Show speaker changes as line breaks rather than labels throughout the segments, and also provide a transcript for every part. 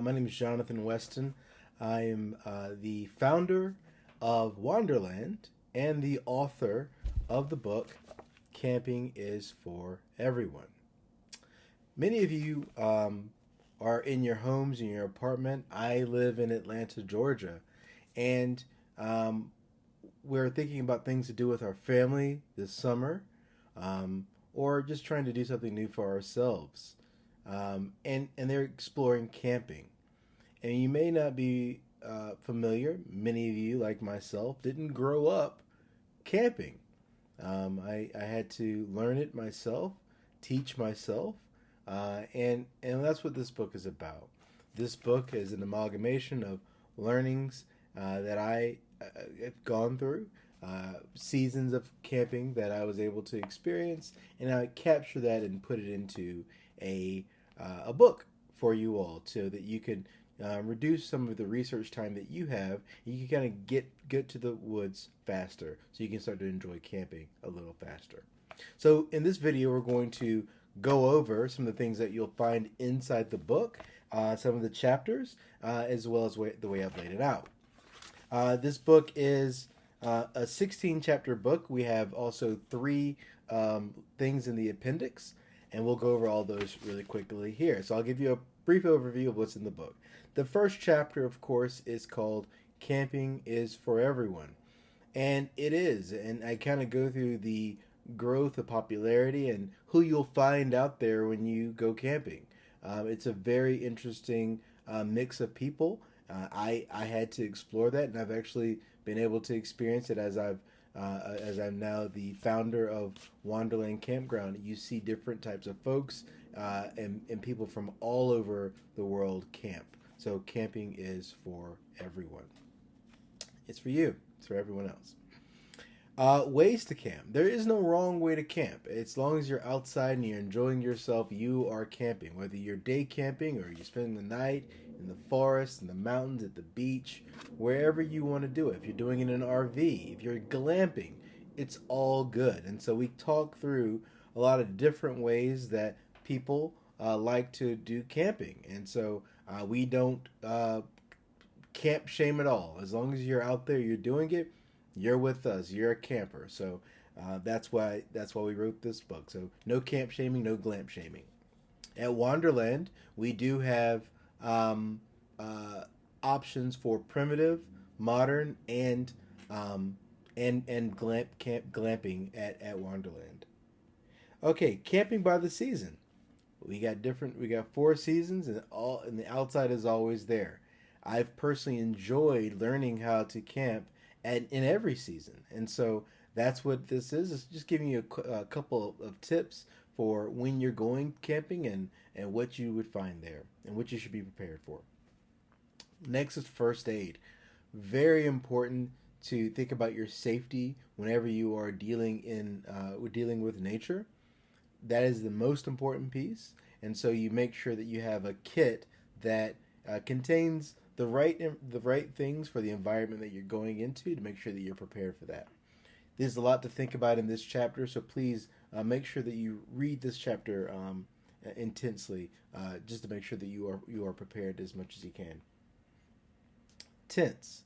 My name is Jonathan Weston. I am the founder of Wanderland and the author of the book Camping is for Everyone. Many of you are in your homes, in your apartment. I live in Atlanta, Georgia, and we're thinking about things to do with our family this summer, or just trying to do something new for ourselves. And they're exploring camping. And you may not be familiar. Many of you, like myself, didn't grow up camping. I had to learn it myself, teach myself, and that's what this book is about. This book is an amalgamation of learnings that I have gone through, seasons of camping that I was able to experience, and I capture that and put it into a book for you all so that you can reduce some of the research time that you have. You can kind of get to the woods faster so you can start to enjoy camping a little faster. So in this video, we're going to go over some of the things that you'll find inside the book, some of the chapters, as well as the way I've laid it out. This book is a 16 chapter book. We have also three things in the appendix, and we'll go over all those really quickly here. So I'll give you a brief overview of what's in the book. The first chapter, of course, is called Camping is for Everyone. And it is. And I kind of go through the growth of popularity and who you'll find out there when you go camping. It's a very interesting mix of people. I had to explore that, and I've actually been able to experience it as I'm now the founder of Wanderland Campground. You see different types of folks and people from all over the world camp. So camping is for everyone. It's for you. It's for everyone else. Ways to camp. There is no wrong way to camp. As long as you're outside and you're enjoying yourself, you are camping. Whether you're day camping or you spend the night in the forest, in the mountains, at the beach, wherever you want to do it. If you're doing it in an RV, if you're glamping, it's all good. And so we talk through a lot of different ways that people like to do camping. And so we don't camp shame at all. As long as you're out there, you're doing it, you're with us, you're a camper. So that's why we wrote this book. So no camp shaming, no glamp shaming. At Wanderland, we do have options for primitive, modern, and glamping at Wanderland. Okay, camping by the season. We got 4 seasons, and the outside is always there. I've personally enjoyed learning how to camp in every season, and so that's what this is. It's just giving you a couple of tips for when you're going camping and what you would find there and what you should be prepared for. Next is first aid. Very important to think about your safety whenever you are dealing with nature. That is the most important piece, and so you make sure that you have a kit that contains the right things for the environment that you're going into to make sure that you're prepared for that. There's a lot to think about in this chapter, so please make sure that you read this chapter intensely, just to make sure that you are prepared as much as you can. Tents.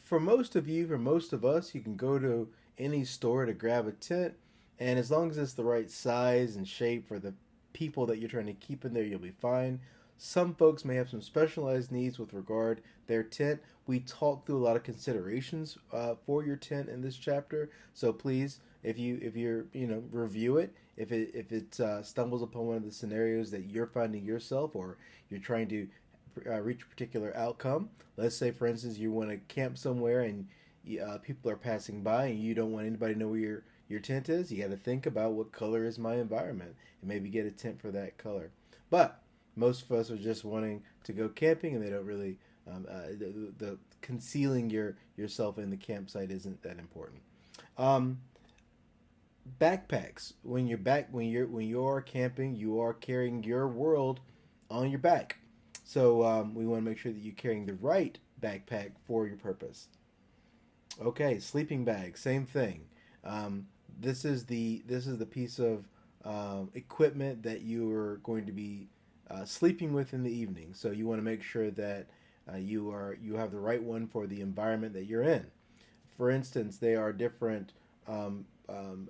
For most of us, you can go to any store to grab a tent, and as long as it's the right size and shape for the people that you're trying to keep in there, you'll be fine. Some folks may have some specialized needs with regard their tent. We talk through a lot of considerations for your tent in this chapter, so please, if you're review it. If it stumbles upon one of the scenarios that you're finding yourself, or you're trying to reach a particular outcome. Let's say, for instance, you want to camp somewhere and people are passing by and you don't want anybody to know where your tent is. You got to think about what color is my environment and maybe get a tent for that color. But most of us are just wanting to go camping, and they don't really the concealing yourself in the campsite isn't that important. Backpacks. When you're camping, you are carrying your world on your back. So we want to make sure that you're carrying the right backpack for your purpose. Okay, sleeping bag, same thing. This is the piece of equipment that you are going to be sleeping with in the evening. So you want to make sure that you have the right one for the environment that you're in. For instance, there are um, um,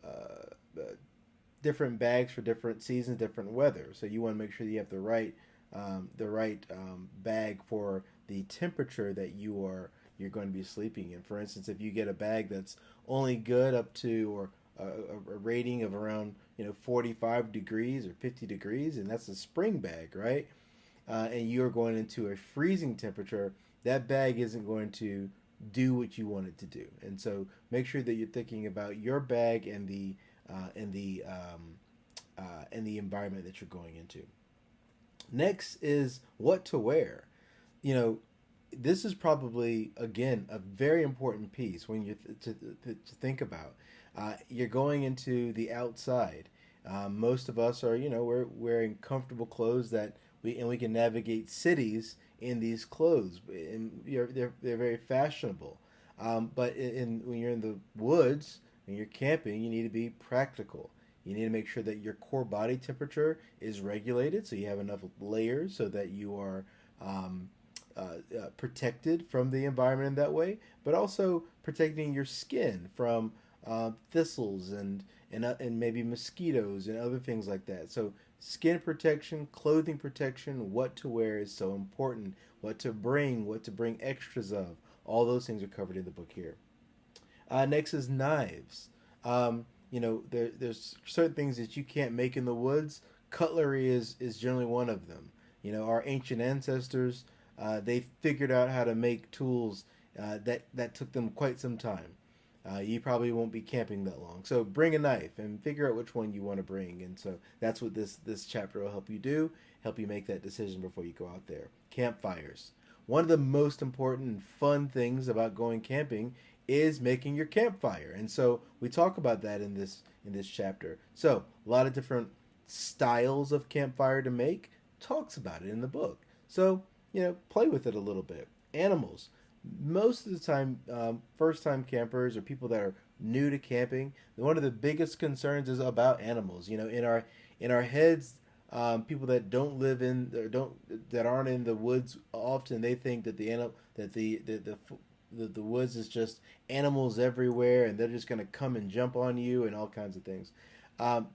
different bags for different seasons, different weather. So you want to make sure that you have the right bag for the temperature that you're going to be sleeping in. For instance, if you get a bag that's only good up to or a rating of around 45 degrees or 50 degrees, and that's a spring bag, right? And you're going into a freezing temperature, that bag isn't going to do what you want it to do. And so make sure that you're thinking about your bag and the environment that you're going into. Next is what to wear. You know, this is probably again a very important piece when you to think about. You're going into the outside. Most of us are, we're wearing comfortable clothes that we can navigate cities in these clothes, and they're very fashionable. But when you're in the woods, when you're camping, you need to be practical. You need to make sure that your core body temperature is regulated, so you have enough layers so that you are protected from the environment in that way, but also protecting your skin from thistles and maybe mosquitoes and other things like that. So skin protection, clothing protection, what to wear is so important. What to bring extras of. All those things are covered in the book here. Next is knives. There's certain things that you can't make in the woods. Cutlery is generally one of them. Our ancient ancestors, they figured out how to make tools that took them quite some time. You probably won't be camping that long. So bring a knife and figure out which one you want to bring. And so that's what this chapter will help you do, help you make that decision before you go out there. Campfires. One of the most important and fun things about going camping is making your campfire. And so we talk about that in this chapter. So a lot of different styles of campfire to make, talks about it in the book. So, play with it a little bit. Animals. Most of the time, first time campers or people that are new to camping, one of the biggest concerns is about animals. In our heads, people that don't live in or that aren't in the woods often, they think that the woods is just animals everywhere and they're just going to come and jump on you and all kinds of things.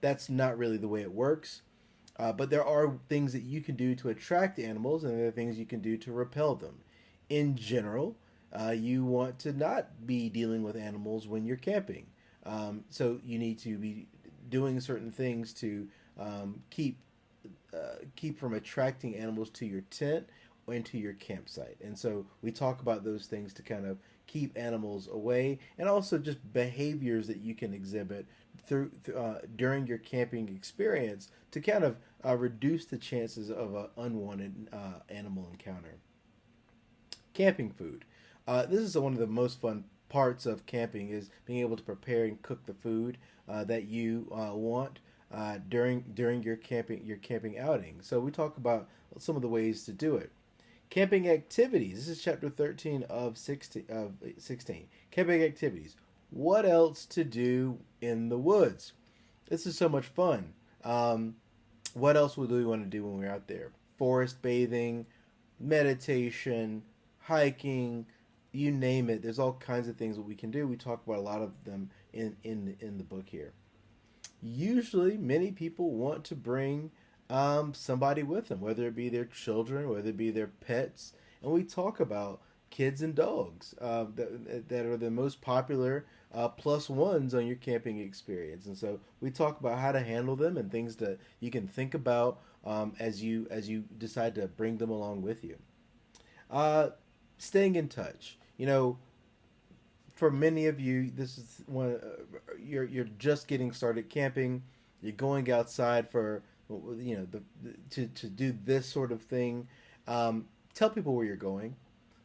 That's not really the way it works. But there are things that you can do to attract animals, and there are things you can do to repel them. In general, you want to not be dealing with animals when you're camping. So you need to be doing certain things to keep from attracting animals to your tent or into your campsite. And so we talk about those things to kind of keep animals away, and also just behaviors that you can exhibit during your camping experience to kind of reduce the chances of an unwanted animal encounter. Camping food. This is one of the most fun parts of camping, is being able to prepare and cook the food that you want during your camping outing. So we talk about some of the ways to do it. Camping activities. This is chapter 13 of 16. Camping activities. What else to do in the woods? This is so much fun. What else do we want to do when we're out there? Forest bathing, meditation, hiking, you name it. There's all kinds of things that we can do. We talk about a lot of them in the book here. Usually, many people want to bring somebody with them, whether it be their children, whether it be their pets. And we talk about kids and dogs that are the most popular plus ones on your camping experience. And so we talk about how to handle them and things that you can think about as you decide to bring them along with you. Staying in touch. For many of you, this is one. You're just getting started camping. You're going outside for to do this sort of thing. Tell people where you're going.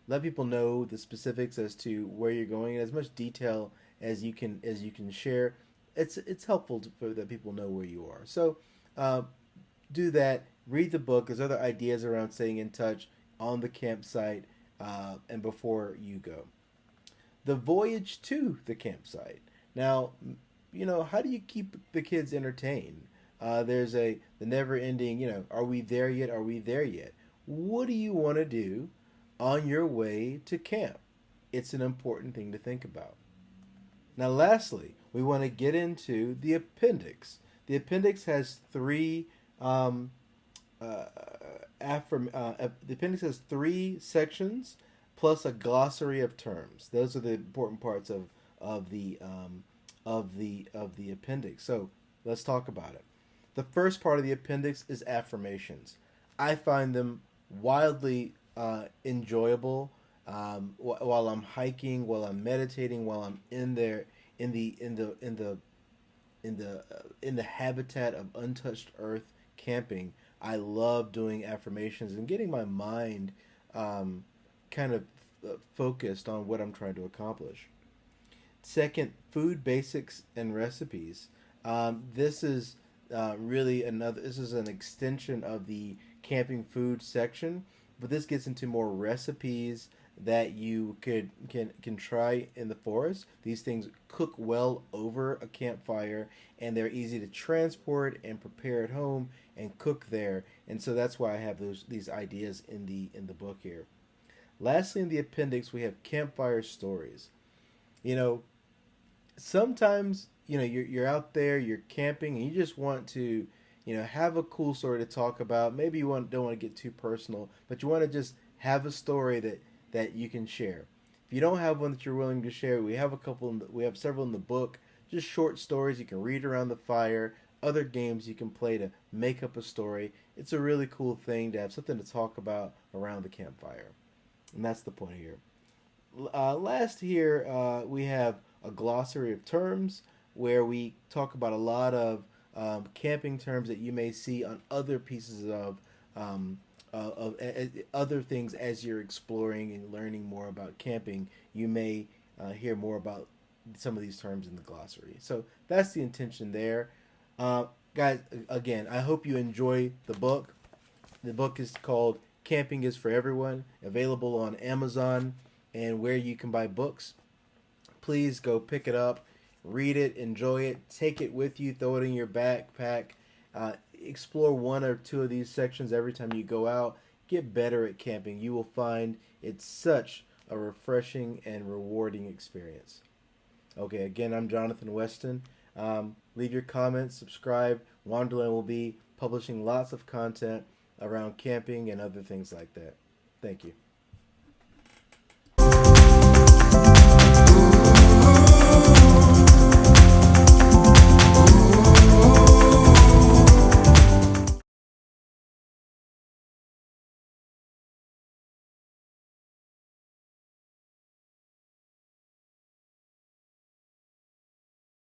Let people know the specifics as to where you're going, and as much detail as you can share. It's helpful for that people know where you are. So do that. Read the book. There's other ideas around staying in touch on the campsite and before you go. The voyage to the campsite. Now, how do you keep the kids entertained? There's the never-ending, are we there yet? Are we there yet? What do you want to do on your way to camp? It's an important thing to think about. Now, lastly, we want to get into the appendix. The appendix has three uh, the appendix has three sections plus a glossary of terms. Those are the important parts of the appendix. So let's talk about it. The first part of the appendix is affirmations. I find them wildly enjoyable while I'm hiking, while I'm meditating, while I'm in there in the habitat of untouched earth camping. I love doing affirmations and getting my mind um, kind of focused on what I'm trying to accomplish. Second, food basics and recipes. This is really another. This is an extension of the camping food section, but this gets into more recipes that you can try in the forest. These things cook well over a campfire, and they're easy to transport and prepare at home and cook there. And so that's why I have these ideas in the book here. Lastly, in the appendix, we have campfire stories. You know, sometimes you're out there, you're camping, and you just want to have a cool story to talk about. Maybe don't want to get too personal, but you want to just have a story that you can share. If you don't have one that you're willing to share, we have a couple. We have several in the book. Just short stories you can read around the fire. Other games you can play to make up a story. It's a really cool thing to have something to talk about around the campfire, and that's the point here. Last here, we have a glossary of terms where we talk about a lot of camping terms that you may see on other pieces of other things as you're exploring and learning more about camping. You may hear more about some of these terms in the glossary. So that's the intention there. Guys, again, I hope you enjoy the book. The book is called Camping is for Everyone, available on Amazon and where you can buy books. Please go pick it up, read it, enjoy it, take it with you, throw it in your backpack. Explore one or two of these sections every time you go out. Get better at camping. You will find it's such a refreshing and rewarding experience. Okay, again, I'm Jonathan Weston. Leave your comments, subscribe. Wanderland will be publishing lots of content around camping and other things like that. Thank you.